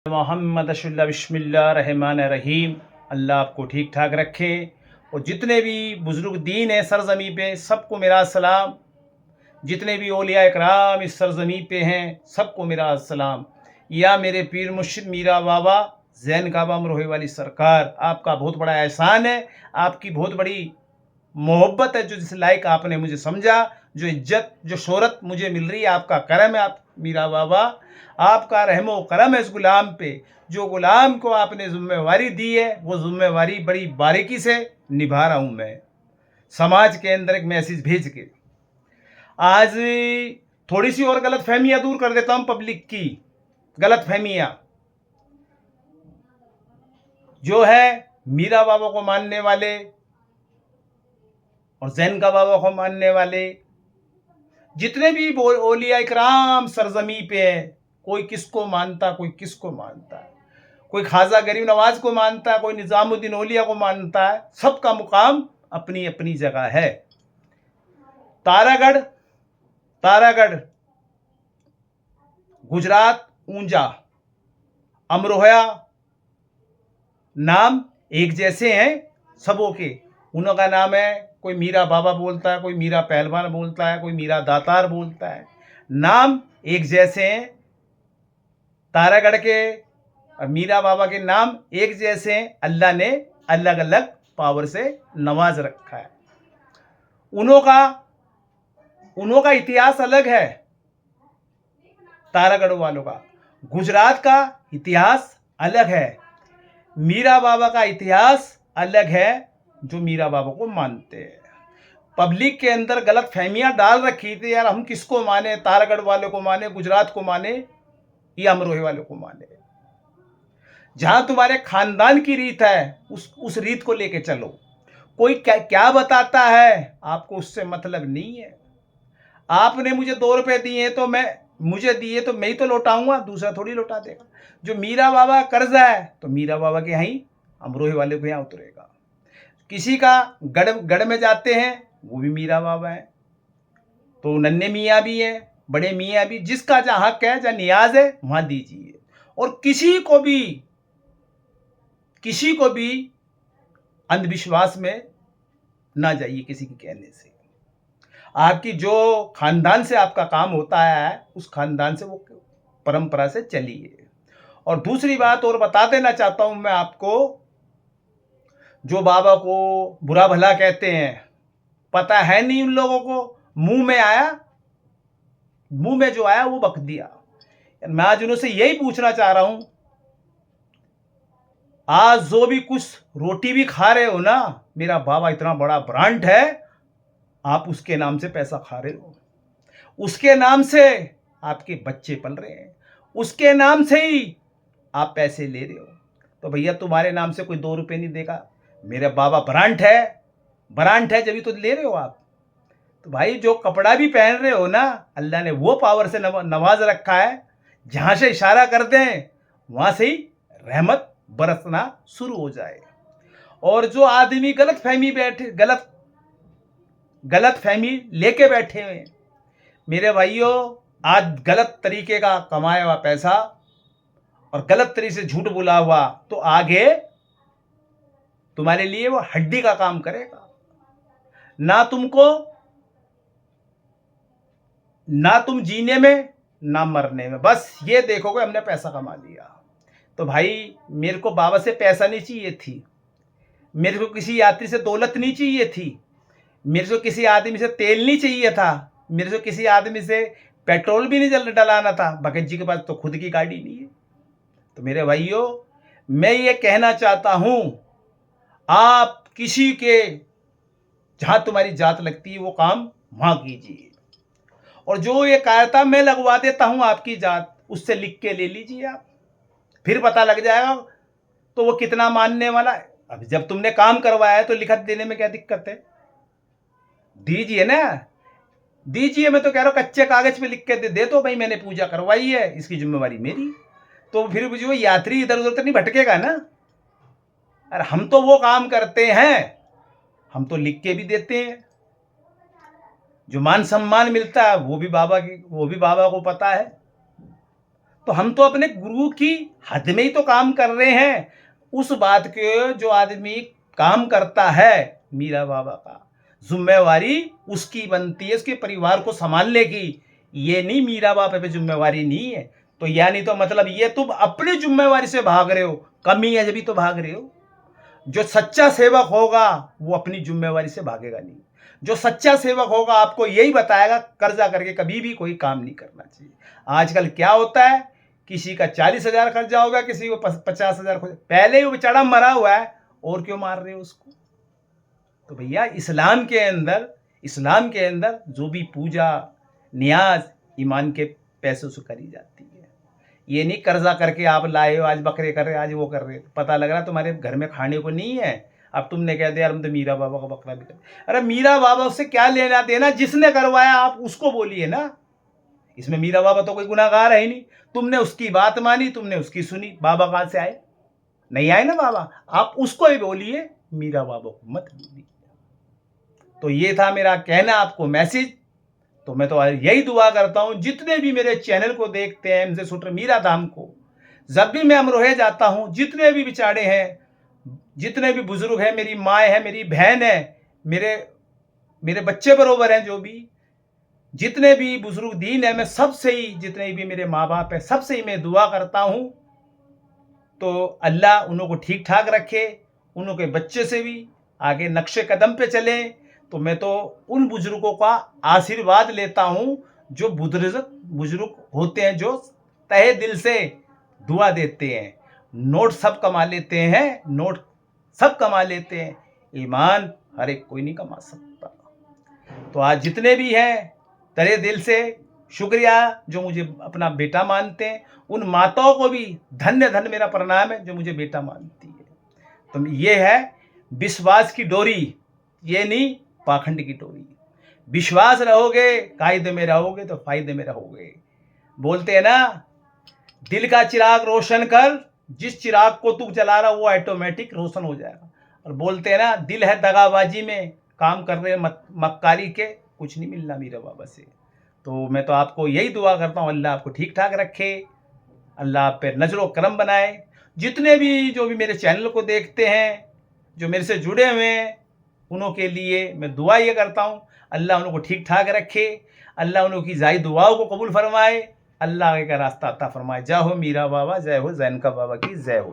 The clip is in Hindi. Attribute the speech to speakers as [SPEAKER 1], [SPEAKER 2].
[SPEAKER 1] मोहम्मद बिस्मिल्लाहिर्रहमानिर्रहीम। अल्लाह आपको ठीक ठाक रखे। और जितने भी बुज़ुर्ग दीन है सरज़मी पे, सबको मेरा सलाम। जितने भी औलिया इकराम इस सरज़मी पे हैं, सबको मेरा सलाम। या मेरे पीर मुर्शिद मीरा बाबा ज़ैन काबा अमरोहे वाली सरकार, आपका बहुत बड़ा एहसान है, आपकी बहुत बड़ी मोहब्बत है, जो जिस लायक आपने मुझे समझा, जो इज्जत जो शोहरत मुझे मिल रही है, आपका करम है। आप मीरा बाबा, आपका रहमो करम है इस गुलाम पे। जो गुलाम को आपने जिम्मेवारी दी है, वो जिम्मेवारी बड़ी बारीकी से निभा रहा हूँ मैं, समाज के अंदर एक मैसेज भेज के। आज थोड़ी सी और गलत फहमियाँ दूर कर देता हूँ पब्लिक की। गलत फहमियाँ जो है मीरा बाबा को मानने वाले और ज़ैन का बाबा को मानने वाले, जितने भी औलिया इकराम सरजमी पे है, कोई किसको मानता, कोई किसको मानता है, कोई ख्वाजा गरीब नवाज को मानता है, कोई निज़ामुद्दीन औलिया को मानता है। सबका मुकाम अपनी अपनी जगह है। तारागढ़ तारागढ़ गुजरात, ऊंजा, अमरोहा नाम एक जैसे हैं सबों के। उनका नाम है, कोई मीरा बाबा बोलता है, कोई मीरा पहलवान बोलता है, कोई मीरा दातार बोलता है। नाम एक जैसे हैं। तारागढ़ के और मीरा बाबा के नाम एक जैसे हैं। अल्लाह ने अलग अलग पावर से नवाज रखा है। उनका इतिहास अलग है, तारागढ़ वालों का। गुजरात का इतिहास अलग है। मीरा बाबा का इतिहास अलग है, जो मीरा बाबा को मानते हैं। पब्लिक के अंदर गलत फहमियां डाल रखी थी, यार हम किसको माने, तारागढ़ वालों को माने, गुजरात को माने या अमरोहे वालों को माने। जहां तुम्हारे खानदान की रीत है, उस रीत को लेके चलो। कोई क्या बताता है, आपको उससे मतलब नहीं है। आपने मुझे 2 रुपए दिए तो मुझे दिए तो मैं ही तो लौटाऊंगा, दूसरा थोड़ी लौटा देगा। जो मीरा बाबा कर्जा है, तो मीरा बाबा के यहाँ ही अमरोहे वाले को यहाँ उतरेगा। किसी का गढ़ में जाते हैं, वो भी मीरा बाबा है। तो नन्हे मियाँ भी है, बड़े मियाँ भी, जिसका जहाँ हक है, जहाँ नियाज है, वहां दीजिए। और किसी को भी अंधविश्वास में ना जाइए किसी के कहने से। आपकी जो खानदान से आपका काम होता है, उस खानदान से, वो परंपरा से चलिए। और दूसरी बात और बता देना चाहता हूं मैं आपको, जो बाबा को बुरा भला कहते हैं, पता है नहीं उन लोगों को, मुंह में जो आया वो बक दिया। मैं आज उनसे यही पूछना चाह रहा हूं, आज जो भी कुछ रोटी भी खा रहे हो ना, मेरा बाबा इतना बड़ा ब्रांड है, आप उसके नाम से पैसा खा रहे हो, उसके नाम से आपके बच्चे पल रहे हैं, उसके नाम से ही आप पैसे ले रहे हो। तो भैया तुम्हारे नाम से कोई 2 रुपए नहीं देगा। मेरा बाबा ब्रांड है जब तो ले रहे हो आप। तो भाई जो कपड़ा भी पहन रहे हो ना, अल्लाह ने वो पावर से नवाज रखा है, जहां से इशारा कर दें वहां से ही रहमत बरसना शुरू हो जाए। और जो आदमी गलत फहमी लेके बैठे हुए, मेरे भाइयों, आज गलत तरीके का कमाया हुआ पैसा और गलत तरीके से झूठ बोला हुआ, तो आगे तुम्हारे लिए वो हड्डी का काम करेगा। ना तुम जीने में, ना मरने में, बस ये देखोगे हमने पैसा कमा लिया। तो भाई मेरे को बाबा से पैसा नहीं चाहिए थी, मेरे को किसी यात्री से दौलत नहीं चाहिए थी, मेरे को किसी आदमी से तेल नहीं चाहिए था, मेरे को किसी आदमी से पेट्रोल भी नहीं डलाना था। भगत जी के पास तो खुद की गाड़ी नहीं है। तो मेरे भाइयों, मैं ये कहना चाहता हूं, आप किसी के जहां तुम्हारी जात लगती है वो काम वहां कीजिए। और जो ये कायरता मैं लगवा देता हूं आपकी जात, उससे लिख के ले लीजिए आप, फिर पता लग जाएगा तो वो कितना मानने वाला है। अब जब तुमने काम करवाया है तो लिखत देने में क्या दिक्कत है, दीजिए ना, दीजिए। मैं तो कह रहा हूं कच्चे कागज पे लिख के दे दो भाई, मैंने पूजा करवाई है, इसकी जिम्मेवारी मेरी। तो फिर जो यात्री इधर उधर तो नहीं भटकेगा ना। अरे हम तो वो काम करते हैं, हम तो लिख के भी देते हैं। जो मान सम्मान मिलता है वो भी बाबा को पता है। तो हम तो अपने गुरु की हद में ही तो काम कर रहे हैं। उस बात के जो आदमी काम करता है, मीरा बाबा का जिम्मेवारी उसकी बनती है उसके परिवार को संभालने की, ये नहीं मीरा बाबा पे जिम्मेवारी नहीं है। तो यानी तो मतलब ये तुम अपनी जिम्मेवारी से भाग रहे हो, कमी है जब भी तो भाग रहे हो। जो सच्चा सेवक होगा वो अपनी जिम्मेवारी से भागेगा नहीं। जो सच्चा सेवक होगा आपको यही बताएगा कर्जा करके कभी भी कोई काम नहीं करना चाहिए। आजकल क्या होता है, किसी का 40,000 कर्जा होगा, किसी को 50,000। पहले ही वो बेचारा मरा हुआ है और क्यों मार रहे हो उसको। तो भैया इस्लाम के अंदर जो भी पूजा नियाज ईमान के पैसों से करी जाती है। ये नहीं कर्जा करके आप लाए हो, आज बकरे कर रहे, आज वो कर रहे, पता लग रहा तुम्हारे घर में खाने को नहीं है, अब तुमने कह दिया हम तो मीरा बाबा का बकरा भी कर। अरे मीरा बाबा उससे क्या लेना देना, जिसने करवाया आप उसको बोलिए ना। इसमें मीरा बाबा तो कोई गुनाहगार है ही नहीं। तुमने उसकी बात मानी, तुमने उसकी सुनी, बाबा कहाँ से आए, नहीं आए ना बाबा, आप उसको ही बोलिए, मीरा बाबा को मत बोलिए। तो ये था मेरा कहना आपको मैसेज। तो मैं तो यही दुआ करता हूं जितने भी मेरे चैनल को देखते हैं, एमजे शूटर मीरा धाम को, जब भी मैं अमरोहे जाता हूं, जितने भी बेचारे हैं, जितने भी बुजुर्ग हैं, मेरी माँ है, मेरी बहन है, मेरे बच्चे बरोबर हैं, जो भी जितने भी बुजुर्ग दीन है, मैं सबसे ही, जितने भी मेरे माँ बाप है, सबसे ही मैं दुआ करता हूं। तो अल्लाह उन्हों को ठीक ठाक रखे, उन्हों के बच्चे से भी आगे नक्शे कदम पे चले। तो मैं तो उन बुजुर्गों का आशीर्वाद लेता हूं जो बुजुर्ग होते हैं, जो तहे दिल से दुआ देते हैं। नोट सब कमा लेते हैं, नोट सब कमा लेते हैं, ईमान हर एक कोई नहीं कमा सकता। तो आज जितने भी हैं तहे दिल से शुक्रिया, जो मुझे अपना बेटा मानते हैं, उन माताओं को भी धन्य धन्य मेरा प्रणाम है जो मुझे बेटा मानती है। तो ये है विश्वास की डोरी, ये नहीं पाखंड की डोरी। विश्वास रहोगे, कायदे में रहोगे तो फायदे में रहोगे। बोलते हैं ना, दिल का चिराग रोशन कर, जिस चिराग को तू जला रहा वो ऑटोमेटिक रोशन हो जाएगा। और बोलते हैं ना, दिल है दगाबाजी में, काम कर रहे मक्कारी के, कुछ नहीं मिलना मीरा बाबा से। तो मैं तो आपको यही दुआ करता हूँ, अल्लाह आपको ठीक ठाक रखे, अल्लाह आप पे नजरो करम बनाए। जितने भी जो भी मेरे चैनल को देखते हैं, जो मेरे से जुड़े हुए हैं, उन्हों के लिए मैं दुआ ये करता हूँ, अल्लाह उनको ठीक ठाक रखे, अल्लाह उनकी जायद दुआओं को कबूल फरमाए, अल्लाह आगे का रास्ता अता फरमाए। जय हो मीरा बाबा, जय हो जैनका बाबा की जय हो।